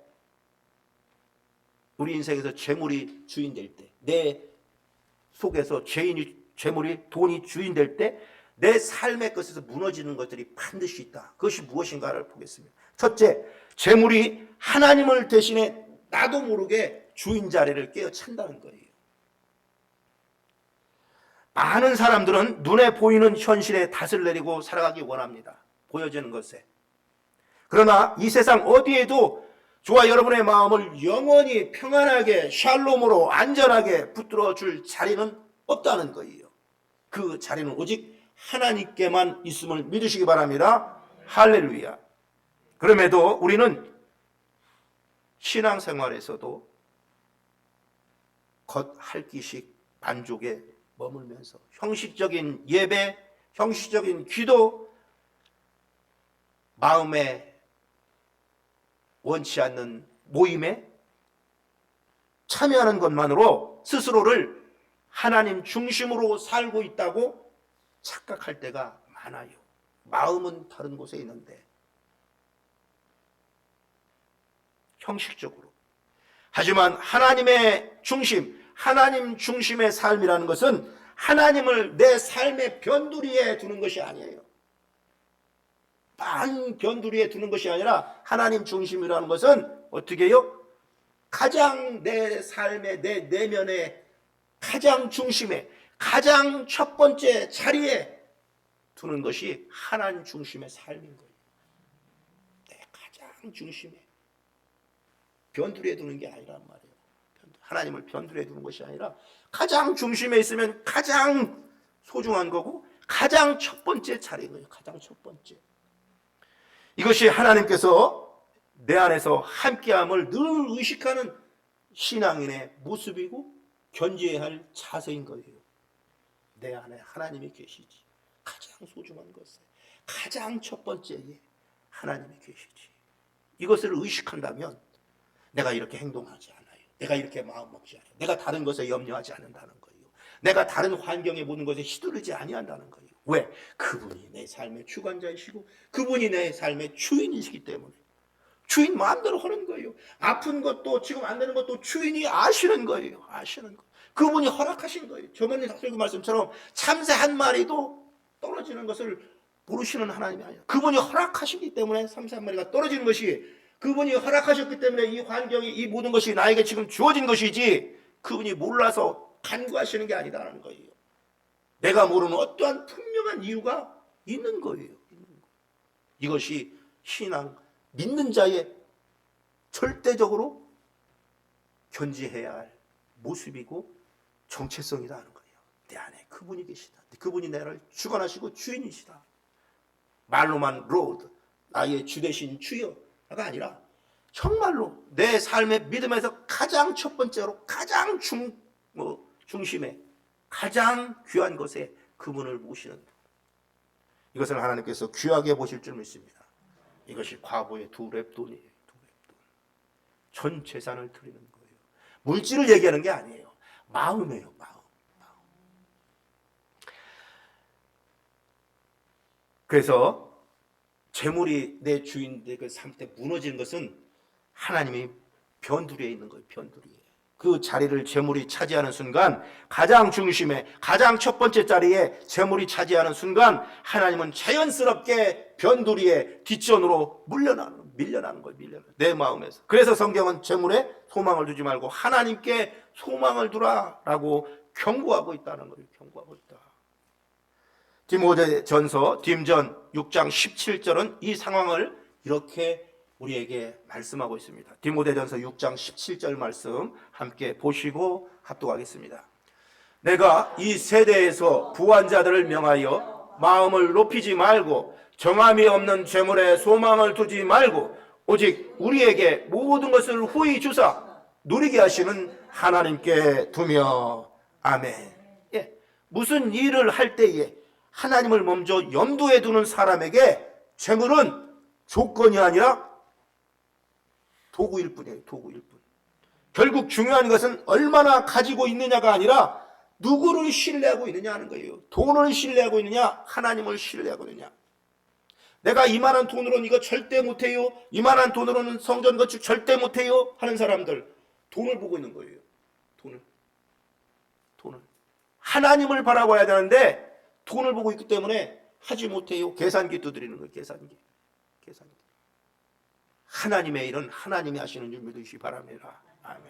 우리 인생에서 재물이 주인 될 때, 내 속에서 재물이, 돈이 주인 될 때 내 삶의 것에서 무너지는 것들이 반드시 있다. 그것이 무엇인가를 보겠습니다. 첫째, 재물이 하나님을 대신해 나도 모르게 주인 자리를 깨어찬다는 거예요. 많은 사람들은 눈에 보이는 현실에 닷을 내리고 살아가기 원합니다. 보여지는 것에. 그러나 이 세상 어디에도 저와 여러분의 마음을 영원히 평안하게 샬롬으로 안전하게 붙들어 줄 자리는 없다는 거예요. 그 자리는 오직 하나님께만 있음을 믿으시기 바랍니다. 할렐루야. 그럼에도 우리는 신앙생활에서도 겉핥기식 만족에 머물면서 형식적인 예배, 형식적인 기도, 마음에 원치 않는 모임에 참여하는 것만으로 스스로를 하나님 중심으로 살고 있다고 착각할 때가 많아요. 마음은 다른 곳에 있는데 형식적으로. 하지만 하나님의 중심, 하나님 중심의 삶이라는 것은 하나님을 내 삶의 변두리에 두는 것이 아니에요. 반 변두리에 두는 것이 아니라 하나님 중심이라는 것은 어떻게 해요? 가장 내 삶의 내 내면의 가장 중심에, 가장 첫 번째 자리에 두는 것이 하나님 중심의 삶인 거예요. 내 가장 중심에. 변두리에 두는 게 아니란 말이에요. 하나님을 변두리에 두는 것이 아니라 가장 중심에 있으면 가장 소중한 거고 가장 첫 번째 자리인 거예요. 가장 첫 번째. 이것이 하나님께서 내 안에서 함께함을 늘 의식하는 신앙인의 모습이고 견지해야 할 자세인 거예요. 내 안에 하나님이 계시지. 가장 소중한 것에 가장 첫 번째에 하나님이 계시지. 이것을 의식한다면 내가 이렇게 행동하지 않아요. 내가 이렇게 마음 먹지 않아요. 내가 다른 것에 염려하지 않는다는 거예요. 내가 다른 환경의 모든 것에 휘두르지 아니한다는 거예요. 왜? 그분이 내 삶의 주관자이시고 그분이 내 삶의 주인이시기 때문에. 주인 마음대로 하는 거예요. 아픈 것도 지금 안 되는 것도 주인이 아시는 거예요. 아시는 거. 그분이 허락하신 거예요. 저번에 설교 말씀처럼 참새 한 마리도 떨어지는 것을 모르시는 하나님이 아니에요. 그분이 허락하시기 때문에 참새 한 마리가 떨어지는 것이, 그분이 허락하셨기 때문에 이 환경이, 이 모든 것이 나에게 지금 주어진 것이지 그분이 몰라서 간구하시는 게 아니다라는 거예요. 내가 모르는 어떠한 분명한 이유가 있는 거예요. 이것이 신앙, 믿는 자의 절대적으로 견지해야 할 모습이고 정체성이다 하는 거예요. 내 안에 그분이 계시다. 그분이 나를 주관하시고 주인이시다. 말로만 로드, 나의 주 되신 주여가 아니라 정말로 내 삶의 믿음에서 가장 첫 번째로 가장 중심에 가장 귀한 것에 그분을 모시는 것. 이것을 하나님께서 귀하게 보실 줄 믿습니다. 이것이 과거의 두 랩돈이에요. 두 랩돈. 전 재산을 드리는 거예요. 물질을 얘기하는 게 아니에요. 마음이에요. 마음. 그래서 재물이 내 주인에게 삶 때 무너지는 것은 하나님이 변두리에 있는 거예요. 변두리에. 그 자리를 재물이 차지하는 순간, 가장 중심에 가장 첫 번째 자리에 재물이 차지하는 순간 하나님은 자연스럽게 변두리에 뒷전으로 밀려나는 거예요. 내 마음에서. 그래서 성경은 재물에 소망을 두지 말고 하나님께 소망을 두라라고 경고하고 있다는 거예요. 경고하고 있다. 디모데전서 딤전 6장 17절은 이 상황을 이렇게 우리에게 말씀하고 있습니다. 디모데전서 6장 17절 말씀 함께 보시고 합독하겠습니다. 내가 이 세대에서 부한 자들을 명하여 마음을 높이지 말고 정함이 없는 재물에 소망을 두지 말고 오직 우리에게 모든 것을 후히 주사 누리게 하시는 하나님께 두며. 아멘. 예. 무슨 일을 할 때에 하나님을 먼저 염두에 두는 사람에게 재물은 조건이 아니라 도구일 뿐이에요. 도구일 뿐. 결국 중요한 것은 얼마나 가지고 있느냐가 아니라 누구를 신뢰하고 있느냐 하는 거예요. 돈을 신뢰하고 있느냐, 하나님을 신뢰하고 있느냐. 내가 이만한 돈으로는 이거 절대 못해요, 이만한 돈으로는 성전 건축 절대 못해요 하는 사람들, 돈을 보고 있는 거예요. 돈을. 하나님을 바라봐야 되는데 돈을 보고 있기 때문에 하지 못해요. 계산기 두드리는 거예요. 계산기. 하나님의 일은 하나님이 하시는 줄 믿으시기 바랍니다. 아멘.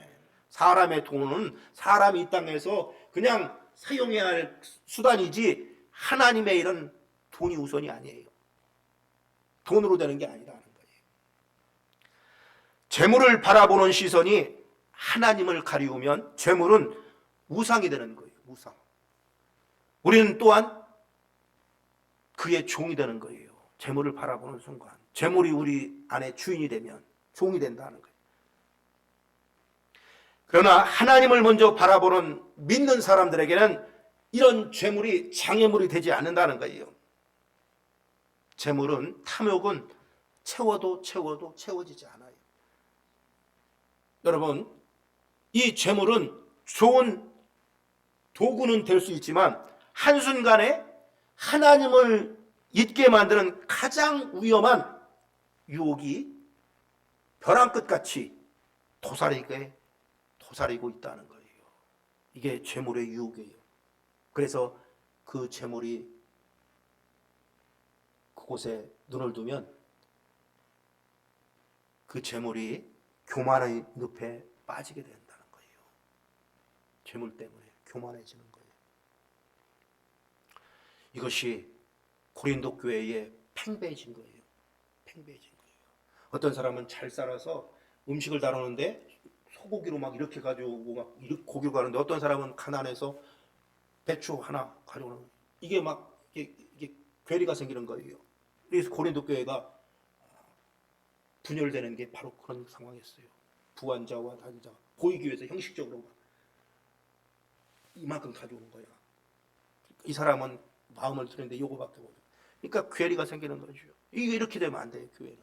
사람의 돈은 사람이 이 땅에서 그냥 사용해야 할 수단이지 하나님의 일은 돈이 우선이 아니에요. 돈으로 되는 게 아니라는 거예요. 재물을 바라보는 시선이 하나님을 가리우면 재물은 우상이 되는 거예요. 우상. 우리는 또한 그의 종이 되는 거예요. 재물을 바라보는 순간 재물이 우리 안에 주인이 되면 종이 된다는 거예요. 그러나 하나님을 먼저 바라보는 믿는 사람들에게는 이런 재물이 장애물이 되지 않는다는 거예요. 재물은, 탐욕은 채워도 채워지지 않아요. 여러분, 이 재물은 좋은 도구는 될 수 있지만 한순간에 하나님을 잊게 만드는 가장 위험한 유혹이 벼랑 끝같이 도사리고 있다는 거예요. 이게 재물의 유혹이에요. 그래서 그 재물이 그곳에 눈을 두면 그 재물이 교만의 늪에 빠지게 된다는 거예요. 재물 때문에 교만해지는 거예요. 이것이 고린도 교회에 팽배해진 거예요. 팽배해진 거예요. 어떤 사람은 잘 살아서 음식을 다루는데 소고기로 막 이렇게 가져오고 막 이렇게 고기로 가는데, 어떤 사람은 가난해서 배추 하나 가져오는 거예요. 이게 막 이게 괴리가 생기는 거예요. 그래서 고린도 교회가 분열되는 게 바로 그런 상황이었어요. 부한자와 단자, 보이기 위해서 형식적으로 이만큼 가져오는 거야. 이 사람은 마음을 드는데 이거밖에 못. 그러니까 괴리가 생기는 거죠. 이게 이렇게 되면 안 돼요. 교회는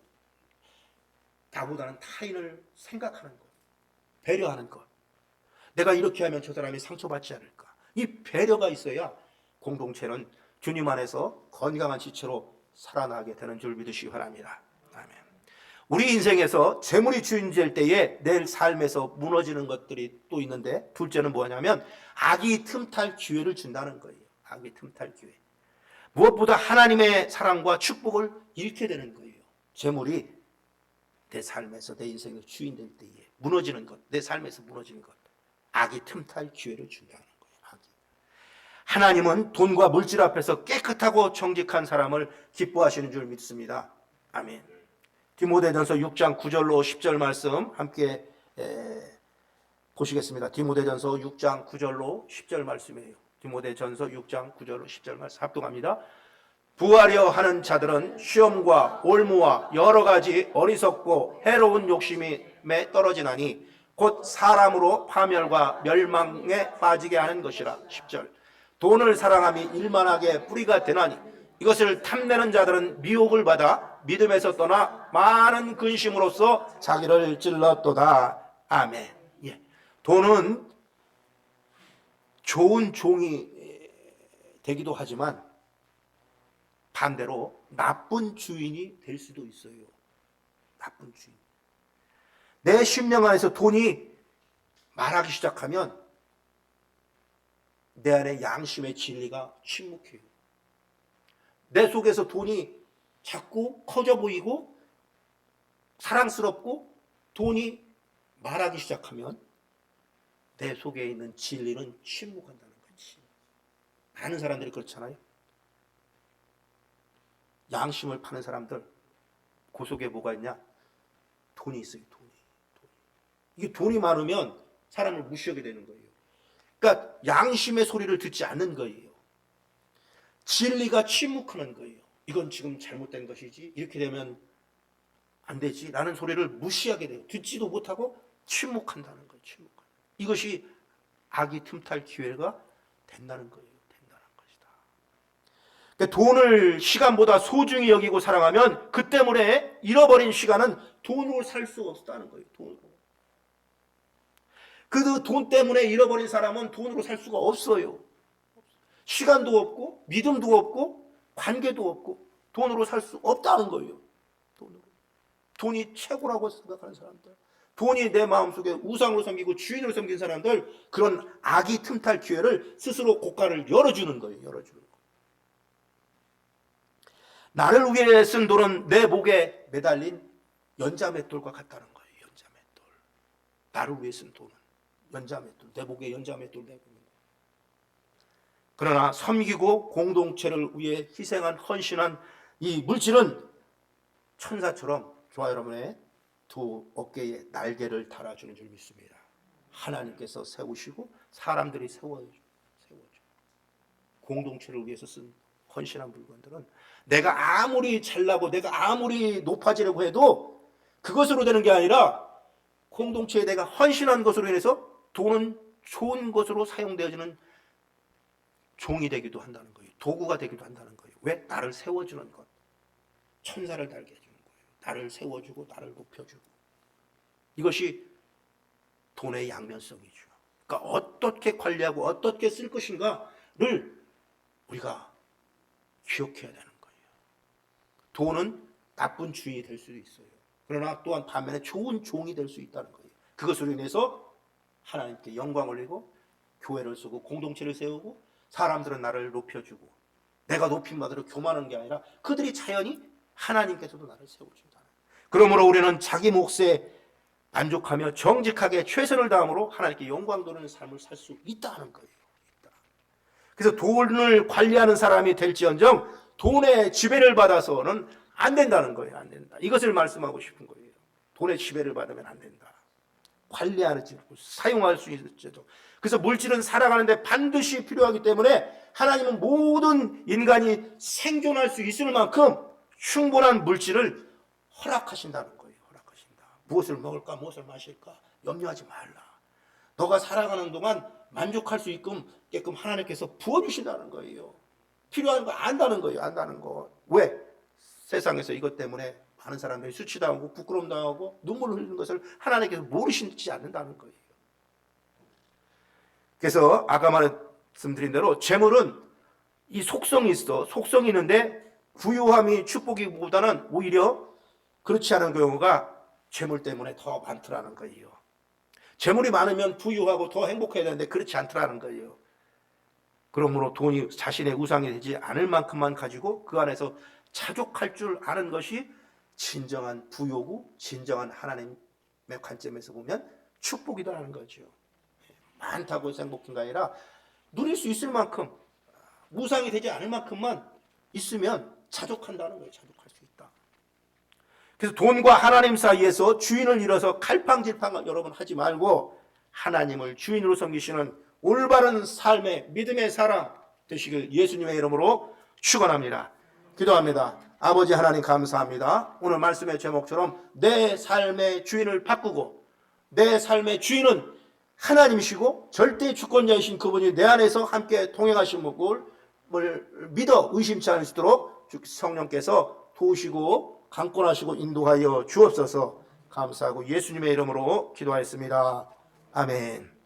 나보다는 타인을 생각하는 것, 배려하는 것. 내가 이렇게 하면 저 사람이 상처받지 않을까. 이 배려가 있어야 공동체는 주님 안에서 건강한 지체로 살아나게 되는 줄 믿으시기 바랍니다. 아멘. 우리 인생에서 재물이 주인될 때에 내 삶에서 무너지는 것들이 또 있는데, 둘째는 뭐냐면 악이 틈탈 기회를 준다는 거예요. 악이 틈탈 기회. 무엇보다 하나님의 사랑과 축복을 잃게 되는 거예요. 재물이 내 삶에서, 내 인생의 주인될 때에 무너지는 것, 내 삶에서 무너지는 것, 악이 틈탈 기회를 준다는 거예요. 악이. 하나님은 돈과 물질 앞에서 깨끗하고 정직한 사람을 기뻐하시는 줄 믿습니다. 아멘. 디모데전서 6장 9절로 10절 말씀 함께 보시겠습니다. 디모데전서 6장 9절로 10절 말씀이에요. 디모데전서 6장 9절로 10절 말씀 합독합니다. 부하려 하는 자들은 시험과 올무와 여러 가지 어리석고 해로운 욕심에 떨어지나니 곧 사람으로 파멸과 멸망에 빠지게 하는 것이라. 10절. 돈을 사랑함이 일만하게 뿌리가 되나니 이것을 탐내는 자들은 미혹을 받아 믿음에서 떠나 많은 근심으로써 자기를 찔렀도다. 아멘. 예. 돈은 좋은 종이 되기도 하지만 반대로 나쁜 주인이 될 수도 있어요. 나쁜 주인. 내 심령 안에서 돈이 말하기 시작하면 내 안에 양심의 진리가 침묵해요. 내 속에서 돈이 자꾸 커져 보이고 사랑스럽고 돈이 말하기 시작하면 내 속에 있는 진리는 침묵한다는 거지. 많은 사람들이 그렇잖아요. 양심을 파는 사람들, 그 속에 뭐가 있냐? 돈이 있어요. 돈이. 이게 돈이 많으면 사람을 무시하게 되는 거예요. 그러니까 양심의 소리를 듣지 않는 거예요. 진리가 침묵하는 거예요. 이건 지금 잘못된 것이지, 이렇게 되면 안 되지 라는 소리를 무시하게 돼요. 듣지도 못하고 침묵한다는 거예요. 침묵한. 이것이 악이 틈탈 기회가 된다는 거예요. 된다는 것이다. 그러니까 돈을 시간보다 소중히 여기고 사랑하면 그 때문에 잃어버린 시간은 돈으로 살 수 없다는 거예요. 돈으로. 그 돈 때문에 잃어버린 사람은 돈으로 살 수가 없어요. 시간도 없고 믿음도 없고 관계도 없고 돈으로 살 수 없다는 거예요. 돈으로. 돈이 최고라고 생각하는 사람들, 돈이 내 마음속에 우상으로 섬기고 주인으로 섬긴 사람들, 그런 악이 틈탈 기회를 스스로 고가를 열어주는 거예요. 열어주는 거예요. 나를 위해 쓴 돈은 내 목에 매달린 연자맷돌과 같다는 거예요. 연자맷돌. 나를 위해 쓴 돈은 연자맷돌, 내 목에 연자맷돌 내고 있는 거예요. 그러나 섬기고 공동체를 위해 희생한, 헌신한 이 물질은 천사처럼 저와 여러분의 두 어깨에 날개를 달아주는 줄 믿습니다. 하나님께서 세우시고 사람들이 세워줘. 공동체를 위해서 쓴 헌신한 물건들은 내가 아무리 잘나고 내가 아무리 높아지려고 해도 그것으로 되는 게 아니라 공동체에 내가 헌신한 것으로 인해서 돈은 좋은 것으로 사용되어지는 종이 되기도 한다는 거예요. 도구가 되기도 한다는 거예요. 왜? 나를 세워주는 것. 천사를 달게 해주는 거예요. 나를 세워주고 나를 높여주고. 이것이 돈의 양면성이죠. 그러니까 어떻게 관리하고 어떻게 쓸 것인가를 우리가 기억해야 되는 거예요. 돈은 나쁜 주인이 될 수도 있어요. 그러나 또한 반면에 좋은 종이 될 수 있다는 거예요. 그것으로 인해서 하나님께 영광을 올리고 교회를 쓰고 공동체를 세우고 사람들은 나를 높여주고 내가 높임 받으러 교만하는 게 아니라 그들이 자연히 하나님께서도 나를 세워준다. 그러므로 우리는 자기 몫에 만족하며 정직하게 최선을 다함으로 하나님께 영광 돌리는 삶을 살 수 있다는 거예요. 그래서 돈을 관리하는 사람이 될지언정 돈의 지배를 받아서는 안 된다는 거예요. 안 된다. 이것을 말씀하고 싶은 거예요. 돈의 지배를 받으면 안 된다. 관리하는지 사용할 수 있을지도. 그래서 물질은 살아가는데 반드시 필요하기 때문에 하나님은 모든 인간이 생존할 수 있을 만큼 충분한 물질을 허락하신다는 거예요. 허락하신다. 무엇을 먹을까 무엇을 마실까 염려하지 말라. 너가 살아가는 동안 만족할 수 있게끔 하나님께서 부어주신다는 거예요. 필요한 거 안다는 거예요. 안다는 거. 왜? 세상에서 이것 때문에 많은 사람들이 수치당하고 부끄러움 당하고 눈물 흘리는 것을 하나님께서 모르시지 않는다는 거예요. 그래서 아까 말씀드린 대로 재물은 이 속성이 있어. 속성이 있는데 부유함이 축복이보다는 오히려 그렇지 않은 경우가 재물 때문에 더 많더라는 거예요. 재물이 많으면 부유하고 더 행복해야 되는데 그렇지 않더라는 거예요. 그러므로 돈이 자신의 우상이 되지 않을 만큼만 가지고 그 안에서 자족할 줄 아는 것이 진정한 부요고 진정한 하나님의 관점에서 보면 축복이다라는 거죠. 많다고 해서 행복한 게 아니라 누릴 수 있을 만큼 우상이 되지 않을 만큼만 있으면 자족한다는 거예요. 자족할 수 있다. 그래서 돈과 하나님 사이에서 주인을 잃어서 갈팡질팡 여러분 하지 말고 하나님을 주인으로 섬기시는 올바른 삶의 믿음의 사람 되시길 예수님의 이름으로 축원합니다. 기도합니다. 아버지 하나님 감사합니다. 오늘 말씀의 제목처럼 내 삶의 주인을 바꾸고 내 삶의 주인은 하나님이시고 절대 주권자이신 그분이 내 안에서 함께 동행하신 분을 믿어 의심치 않을 수 있도록 성령께서 도우시고 강권하시고 인도하여 주옵소서. 감사하고 예수님의 이름으로 기도하였습니다. 아멘.